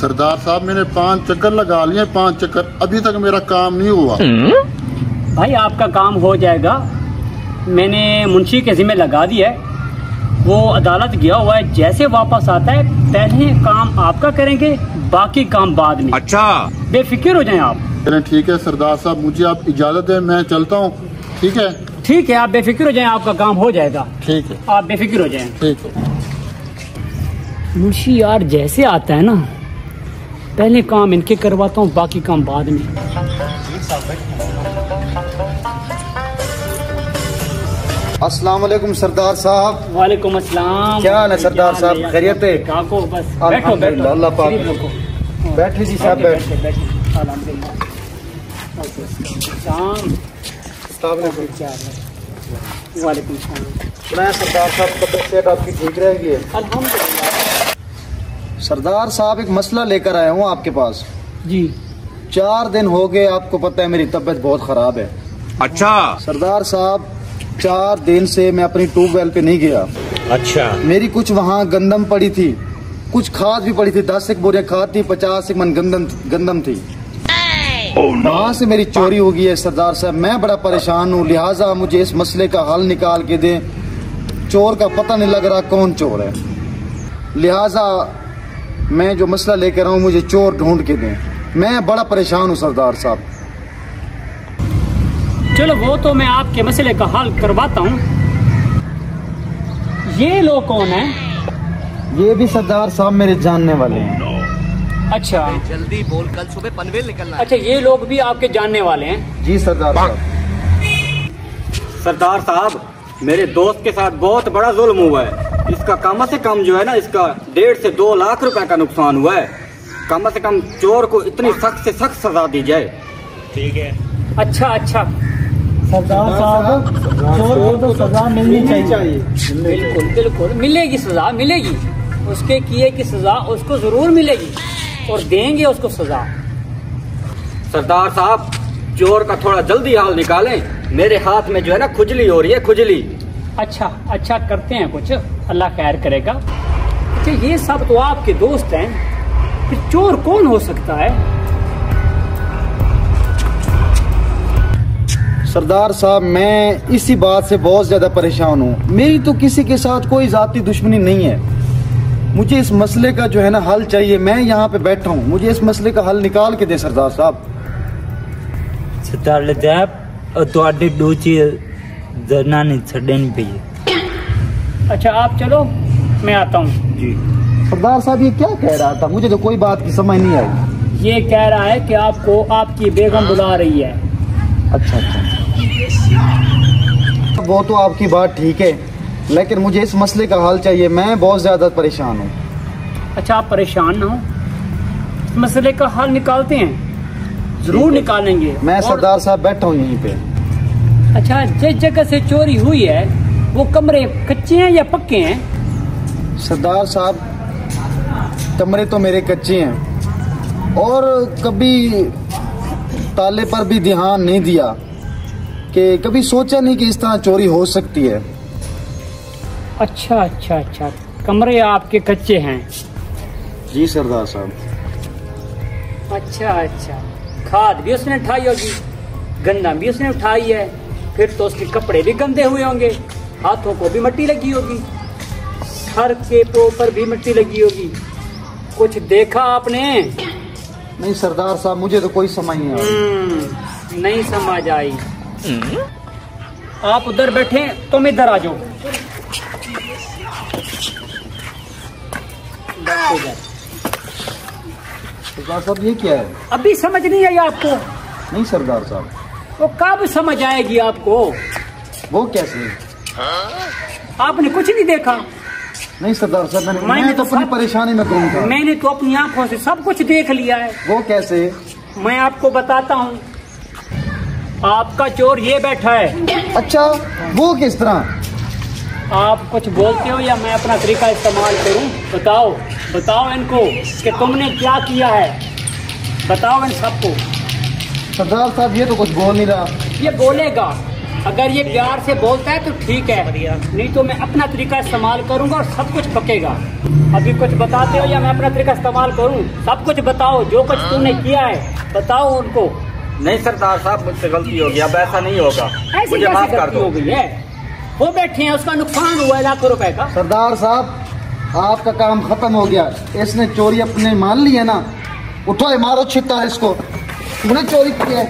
सरदार साहब मैंने 5 चक्कर लगा लिए, 5 चक्कर, अभी तक मेरा काम नहीं हुआ। भाई आपका काम हो जाएगा, मैंने मुंशी के जिम्मे लगा दिया है, वो अदालत गया हुआ है, जैसे वापस आता है पहले काम आपका करेंगे, बाकी काम बाद में। अच्छा, बेफिक्र हो जाएं आप। चलें ठीक है सरदार साहब, मुझे आप इजाजत दें, मैं चलता हूँ। ठीक है? ठीक है, आप बेफिक्र हो जाएं, आपका काम हो जाएगा। ठीक है, आप बेफिक्र हो जाएं। ठीक है। मुंशी यार जैसे आता है ना, पहले काम इनके करवाता हूँ, बाकी काम बाद में। अस्सलाम वालेकुम सरदार साहब। वालेकुम अस्सलाम। क्या हाल है सरदार साहब, खैरियत है? काको बस बैठो बैठो, अल्लाह पाक। बैठिए जी साहब, बैठ। वालेकुम सलाम। सुनाया सरदार साहब, तबीयत सेहत आपकी ठीक रहेगी? अल्हम्दुलिल्लाह। सरदार साहब एक मसला लेकर आया हूँ आपके पास। जी। 4 दिन हो गए, आपको पता है मेरी तबीयत बहुत खराब है। अच्छा सरदार साहब, 4 दिन से मैं अपनी ट्यूबवेल पे नहीं गया। अच्छा, मेरी कुछ वहाँ गंदम पड़ी थी, कुछ खाद भी पड़ी थी, 10 बोरियां खाद थी, 50 मन गंदम थी। वहाँ से मेरी चोरी हो गई है सरदार साहब, मैं बड़ा परेशान हूँ, लिहाजा मुझे इस मसले का हल निकाल के दें। चोर का पता नहीं लग रहा कौन चोर है, लिहाजा मैं जो मसला लेकर आऊँ मुझे चोर ढूंढ के दें, मैं बड़ा परेशान हूँ सरदार साहब। चलो वो तो मैं आपके मसले का हल करवाता हूँ। ये लोग कौन है? ये भी सरदार साहब मेरे जानने वाले हैं। अच्छा, जल्दी बोल, कल सुबह पनवेल निकलना है। अच्छा ये लोग भी आपके जानने वाले हैं? जी सरदार साहब। सरदार साहब, मेरे दोस्त के साथ बहुत बड़ा जुल्म हुआ है। इसका कम से कम जो है ना, इसका 1.5 से 2 लाख रुपए का नुकसान हुआ है। कम से कम चोर को इतनी सख्त से सख्त सजा दी जाए। ठीक है। अच्छा अच्छा सरदार साहब, चोर को तो सजा मिलनी चाहिए। बिल्कुल बिल्कुल मिलेगी, सजा मिलेगी, उसके किए की सजा उसको जरूर मिलेगी और देंगे उसको सजा। सरदार साहब, चोर का थोड़ा जल्दी हाल निकालें, मेरे हाथ में जो है ना खुजली हो रही है, खुजली। अच्छा अच्छा करते हैं कुछ, अल्लाह खैर करेगा। अच्छा ये सब तो आपके दोस्त हैं, फिर चोर कौन हो सकता है? सरदार साहब, मैं इसी बात से बहुत ज्यादा परेशान हूँ। मेरी तो किसी के साथ कोई जाती दुश्मनी नहीं है, मुझे इस मसले का जो है ना हल चाहिए। मैं यहाँ पे बैठा हूँ, मुझे इस मसले का हल निकाल के दे सरदार साहब। सरदार साहब, ਤੁਹਾਡੇ डोची दरना नहीं छड़नी चाहिए। अच्छा आप चलो, मैं आता हूँ। जी सरदार साहब, ये क्या कह रहा था? मुझे तो कोई बात की समझ नहीं आई। ये कह रहा है कि आपको आपकी बेगम बुला रही है। अच्छा अच्छा, वो तो आपकी बात ठीक है, लेकिन मुझे इस मसले का हल चाहिए, मैं बहुत ज्यादा परेशान हूँ। अच्छा आप परेशान ना हो, इस मसले का हल निकालते हैं, जरूर निकालेंगे। मैं सरदार साहब बैठा हूँ यहीं पे। अच्छा, जिस जगह से चोरी हुई है वो कमरे कच्चे हैं या पक्के हैं? सरदार साहब, कमरे तो मेरे कच्चे हैं और कभी ताले पर भी ध्यान नहीं दिया, कि कभी सोचा नहीं कि इस तरह चोरी हो सकती है। अच्छा अच्छा अच्छा, कमरे आपके कच्चे हैं? जी सरदार साहब। अच्छा अच्छा, खाद भी उसने उठाई होगी, गंदा भी उसने उठाई है, फिर तो उसके कपड़े भी गंदे हुए होंगे, हाथों को भी मिट्टी लगी होगी, सर के ऊपर भी मिट्टी लगी होगी। कुछ देखा आपने? नहीं सरदार साहब, मुझे तो कोई समझ नहीं आई। नहीं समझ आई? आप उधर बैठे, तुम इधर आ जाओ। सरदार साहब, ये क्या है? अभी समझ नहीं आई आपको? नहीं सरदार साहब। वो कब समझ आएगी आपको? वो कैसे? आपने कुछ नहीं देखा? नहीं सरदार साहब, मैं तो अपनी परेशानी में गुम था। मैंने तो अपनी आंखों से सब कुछ देख लिया है। वो कैसे? मैं आपको बताता हूँ, आपका चोर ये बैठा है। अच्छा, वो किस तरह? आप कुछ बोलते हो या मैं अपना तरीका इस्तेमाल करूं? बताओ बताओ इनको कि तुमने क्या किया है, बताओ इन सबको। सरदार साहब, ये तो कुछ बोल नहीं रहा। ये बोलेगा, अगर ये प्यार से बोलता है तो ठीक है, नहीं तो मैं अपना तरीका इस्तेमाल करूंगा और सब कुछ पकेगा। अभी कुछ बताते हो या मैं अपना तरीका इस्तेमाल करूं? सब कुछ बताओ, जो कुछ तुमने किया है बताओ उनको। नहीं सरदार साहब, मुझसे गलती हो गई, अब ऐसा नहीं होगा, ऐसी मुझे माफ कर दो। हो गई है, वो बैठे हैं, उसका नुकसान हुआ है लाखों रुपए का। सरदार साहब, आपका काम खत्म हो गया। इसने चोरी अपने मान ली है ना, उठाओ मारो छिट्टा इसको, तूने चोरी की है।